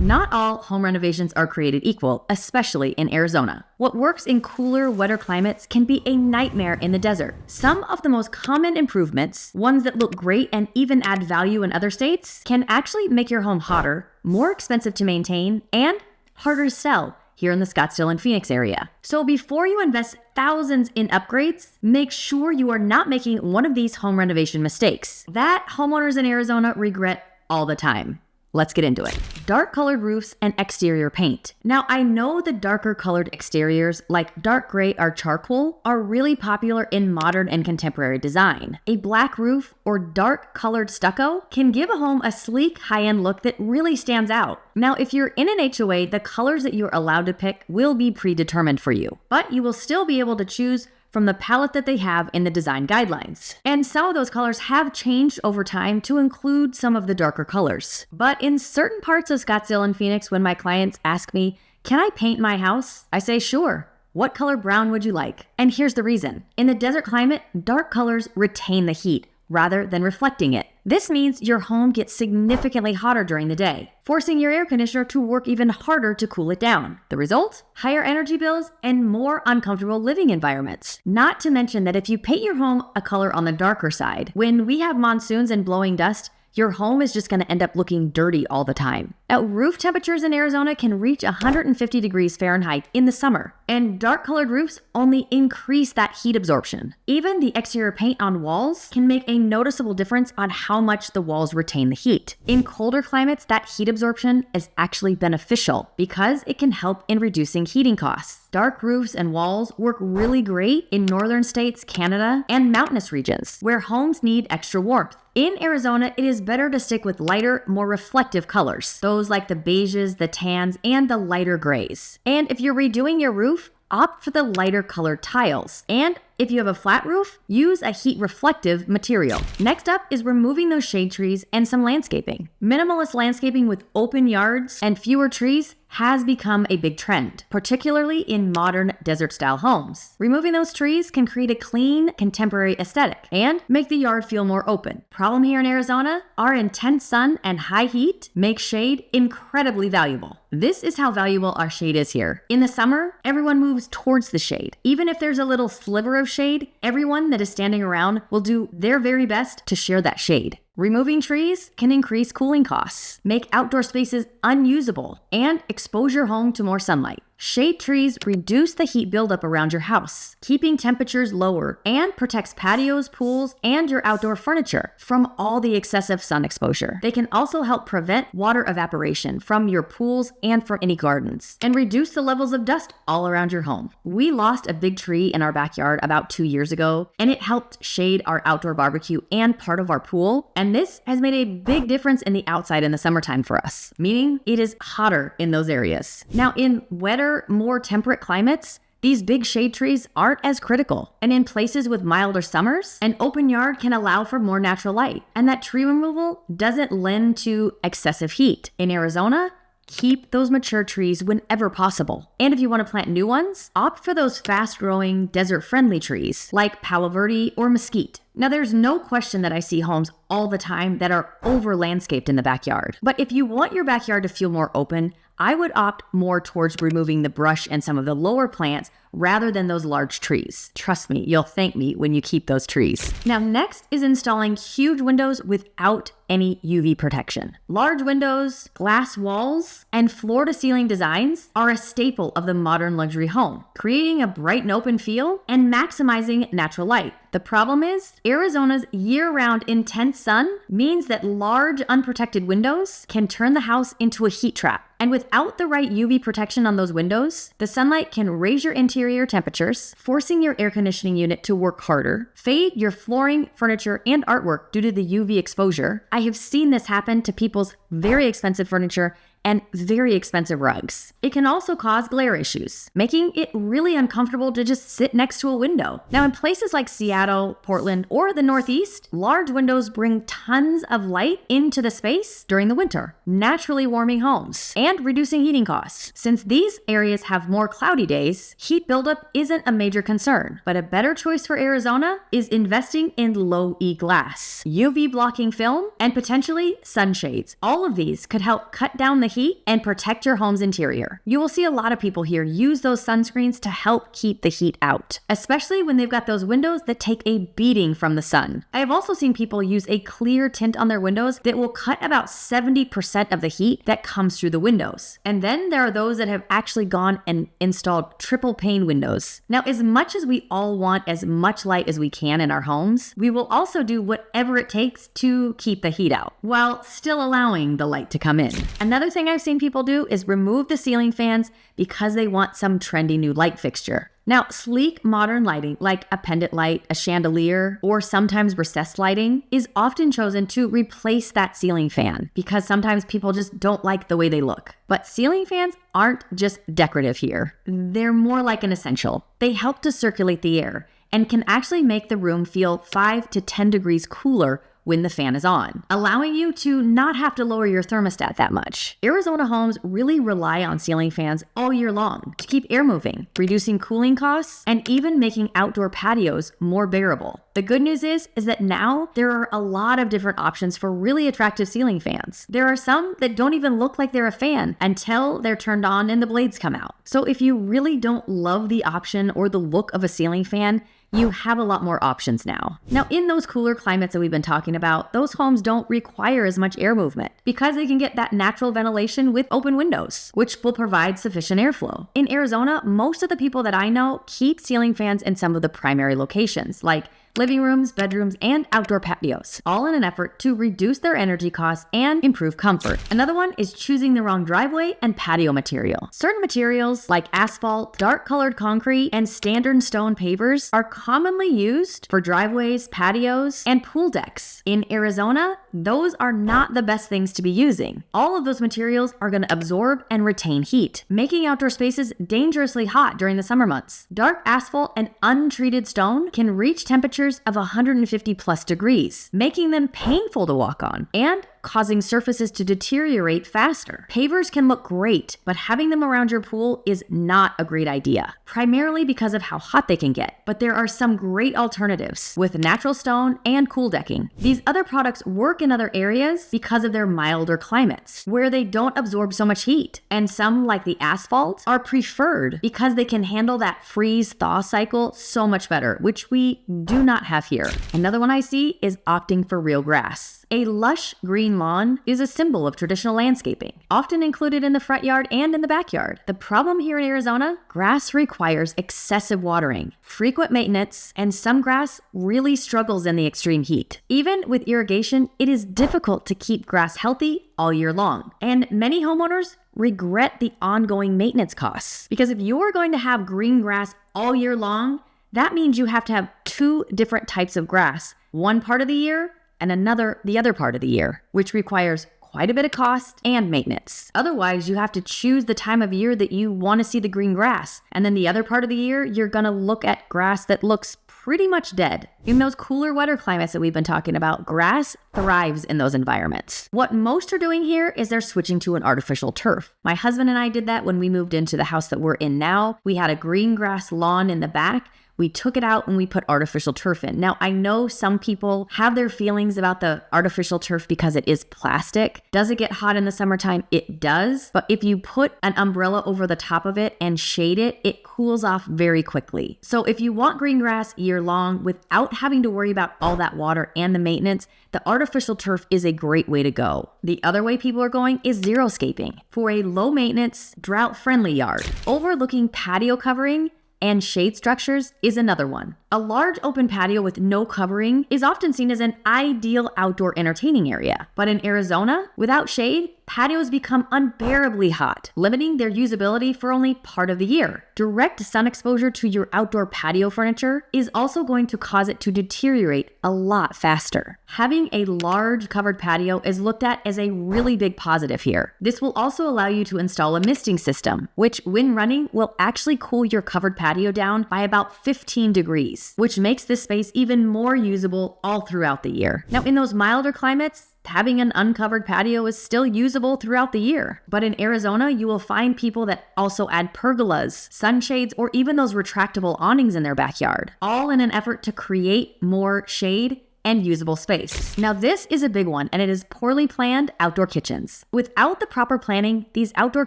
Not all home renovations are created equal, especially in Arizona. What works in cooler, wetter climates can be a nightmare in the desert. Some of the most common improvements, ones that look great and even add value in other states, can actually make your home hotter, more expensive to maintain, and harder to sell here in the Scottsdale and Phoenix area. So before you invest thousands in upgrades, make sure you are not making one of these home renovation mistakes that homeowners in Arizona regret all the time. Let's get into it. Dark colored roofs and exterior paint. Now, I know the darker colored exteriors like dark gray or charcoal are really popular in modern and contemporary design. A black roof or dark colored stucco can give a home a sleek, high-end look that really stands out. Now, if you're in an HOA, the colors that you're allowed to pick will be predetermined for you, but you will still be able to choose from the palette that they have in the design guidelines. And some of those colors have changed over time to include some of the darker colors. But in certain parts of Scottsdale and Phoenix, when my clients ask me, can I paint my house? I say, sure. What color brown would you like? And here's the reason. In the desert climate, dark colors retain the heat rather than reflecting it. This means your home gets significantly hotter during the day, forcing your air conditioner to work even harder to cool it down. The result? Higher energy bills and more uncomfortable living environments. Not to mention that if you paint your home a color on the darker side, when we have monsoons and blowing dust, your home is just going to end up looking dirty all the time. Now, roof temperatures in Arizona can reach 150 degrees Fahrenheit in the summer, and dark-colored roofs only increase that heat absorption. Even the exterior paint on walls can make a noticeable difference on how much the walls retain the heat. In colder climates, that heat absorption is actually beneficial because it can help in reducing heating costs. Dark roofs and walls work really great in northern states, Canada, and mountainous regions where homes need extra warmth. In Arizona, it is better to stick with lighter, more reflective colors, those like the beiges, the tans, and the lighter grays. And if you're redoing your roof, opt for the lighter colored tiles. And if you have a flat roof, use a heat reflective material. Next up is removing those shade trees and some landscaping. Minimalist landscaping with open yards and fewer trees has become a big trend, particularly in modern desert-style homes. Removing those trees can create a clean, contemporary aesthetic and make the yard feel more open. Problem here in Arizona, our intense sun and high heat make shade incredibly valuable. This is how valuable our shade is here. In the summer, everyone moves towards the shade. Even if there's a little sliver of shade, everyone that is standing around will do their very best to share that shade. Removing trees can increase cooling costs, make outdoor spaces unusable, and expose your home to more sunlight. Shade trees reduce the heat buildup around your house, keeping temperatures lower, and protects patios, pools, and your outdoor furniture from all the excessive sun exposure. They can also help prevent water evaporation from your pools and from any gardens, and reduce the levels of dust all around your home. We lost a big tree in our backyard about 2 years ago, and it helped shade our outdoor barbecue and part of our pool, and this has made a big difference in the outside in the summertime for us, meaning it is hotter in those areas. Now, in wetter, more temperate climates, these big shade trees aren't as critical. And in places with milder summers, an open yard can allow for more natural light. And that tree removal doesn't lend to excessive heat. In Arizona, keep those mature trees whenever possible. And if you want to plant new ones, opt for those fast-growing, desert-friendly trees like Palo Verde or mesquite. Now, there's no question that I see homes all the time that are over-landscaped in the backyard. But if you want your backyard to feel more open, I would opt more towards removing the brush and some of the lower plants rather than those large trees. Trust me, you'll thank me when you keep those trees. Now, next is installing huge windows without any UV protection. Large windows, glass walls, and floor-to-ceiling designs are a staple of the modern luxury home, creating a bright and open feel and maximizing natural light. The problem is, Arizona's year-round intense sun means that large unprotected windows can turn the house into a heat trap. And without the right UV protection on those windows, the sunlight can raise your interior temperatures, forcing your air conditioning unit to work harder, fade your flooring, furniture, and artwork due to the UV exposure. I have seen this happen to people's very expensive furniture and very expensive rugs. It can also cause glare issues, making it really uncomfortable to just sit next to a window. Now, in places like Seattle, Portland, or the Northeast, large windows bring tons of light into the space during the winter, naturally warming homes and reducing heating costs. Since these areas have more cloudy days, heat buildup isn't a major concern, but a better choice for Arizona is investing in low-E glass, UV blocking film, and potentially sunshades. All of these could help cut down the heat and protect your home's interior. You will see a lot of people here use those sunscreens to help keep the heat out, especially when they've got those windows that take a beating from the sun. I have also seen people use a clear tint on their windows that will cut about 70% of the heat that comes through the windows. And then there are those that have actually gone and installed triple pane windows. Now, as much as we all want as much light as we can in our homes, we will also do whatever it takes to keep the heat out while still allowing the light to come in. Another thing I've seen people do is remove the ceiling fans because they want some trendy new light fixture. Now, sleek modern lighting like a pendant light, a chandelier, or sometimes recessed lighting is often chosen to replace that ceiling fan because sometimes people just don't like the way they look. But ceiling fans aren't just decorative here. They're more like an essential. They help to circulate the air and can actually make the room feel 5 to 10 degrees cooler when the fan is on, allowing you to not have to lower your thermostat that much. Arizona homes really rely on ceiling fans all year long to keep air moving, reducing cooling costs, and even making outdoor patios more bearable. The good news is that now there are a lot of different options for really attractive ceiling fans. There are some that don't even look like they're a fan until they're turned on and the blades come out. So if you really don't love the option or the look of a ceiling fan, you have a lot more options now. Now, in those cooler climates that we've been talking about, those homes don't require as much air movement because they can get that natural ventilation with open windows, which will provide sufficient airflow. In Arizona, most of the people that I know keep ceiling fans in some of the primary locations, like living rooms, bedrooms, and outdoor patios, all in an effort to reduce their energy costs and improve comfort. Another one is choosing the wrong driveway and patio material. Certain materials like asphalt, dark colored concrete, and standard stone pavers are commonly used for driveways, patios, and pool decks. In Arizona, those are not the best things to be using. All of those materials are going to absorb and retain heat, making outdoor spaces dangerously hot during the summer months. Dark asphalt and untreated stone can reach temperatures of 150 plus degrees, making them painful to walk on and causing surfaces to deteriorate faster. Pavers can look great, but having them around your pool is not a great idea, primarily because of how hot they can get. But there are some great alternatives with natural stone and cool decking. These other products work in other areas because of their milder climates, where they don't absorb so much heat. And some, like the asphalt, are preferred because they can handle that freeze-thaw cycle so much better, which we do not have here. Another one I see is opting for real grass. A lush green lawn is a symbol of traditional landscaping, often included in the front yard and in the backyard. The problem here in Arizona, grass requires excessive watering, frequent maintenance, and some grass really struggles in the extreme heat. Even with irrigation, it is difficult to keep grass healthy all year long. And many homeowners regret the ongoing maintenance costs because if you're going to have green grass all year long, that means you have to have 2 different types of grass, one part of the year and the other part of the year, which requires quite a bit of cost and maintenance. Otherwise, you have to choose the time of year that you want to see the green grass. And then the other part of the year, you're going to look at grass that looks pretty much dead. In those cooler, wetter climates that we've been talking about, grass thrives in those environments. What most are doing here is they're switching to an artificial turf. My husband and I did that when we moved into the house that we're in now. We had a green grass lawn in the back. We took it out and we put artificial turf in. Now, I know some people have their feelings about the artificial turf because it is plastic. Does it get hot in the summertime? It does. But if you put an umbrella over the top of it and shade it, it cools off very quickly. So if you want green grass year long without having to worry about all that water and the maintenance, the artificial turf is a great way to go. The other way people are going is xeriscaping for a low maintenance, drought friendly yard. Overlooking patio covering and shade structures is another one. A large open patio with no covering is often seen as an ideal outdoor entertaining area. But in Arizona, without shade, patios become unbearably hot, limiting their usability for only part of the year. Direct sun exposure to your outdoor patio furniture is also going to cause it to deteriorate a lot faster. Having a large covered patio is looked at as a really big positive here. This will also allow you to install a misting system, which when running will actually cool your covered patio down by about 15 degrees, which makes this space even more usable all throughout the year. Now, in those milder climates, having an uncovered patio is still usable throughout the year. But in Arizona, you will find people that also add pergolas, sunshades, or even those retractable awnings in their backyard, all in an effort to create more shade and usable space. Now this is a big one, and it is poorly planned outdoor kitchens. Without the proper planning, these outdoor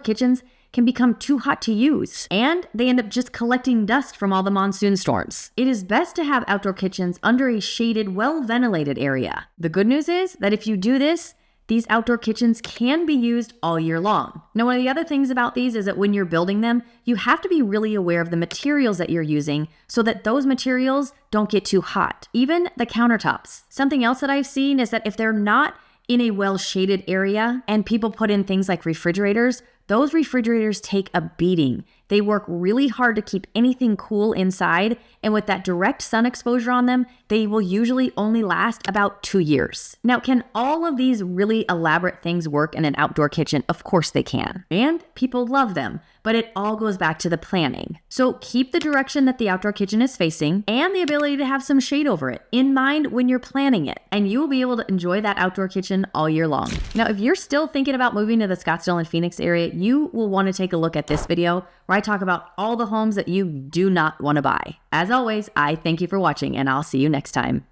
kitchens can become too hot to use, and they end up just collecting dust from all the monsoon storms. It is best to have outdoor kitchens under a shaded, well-ventilated area. The good news is that if you do this, these outdoor kitchens can be used all year long. Now, one of the other things about these is that when you're building them, you have to be really aware of the materials that you're using so that those materials don't get too hot. Even the countertops. Something else that I've seen is that if they're not in a well-shaded area and people put in things like refrigerators, those refrigerators take a beating. They work really hard to keep anything cool inside, and with that direct sun exposure on them, they will usually only last about 2 years. Now, can all of these really elaborate things work in an outdoor kitchen? Of course they can, and people love them, but it all goes back to the planning. So keep the direction that the outdoor kitchen is facing and the ability to have some shade over it in mind when you're planning it, and you will be able to enjoy that outdoor kitchen all year long. Now, if you're still thinking about moving to the Scottsdale and Phoenix area, you will want to take a look at this video where I talk about all the homes that you do not want to buy. As always, I thank you for watching, and I'll see you next time.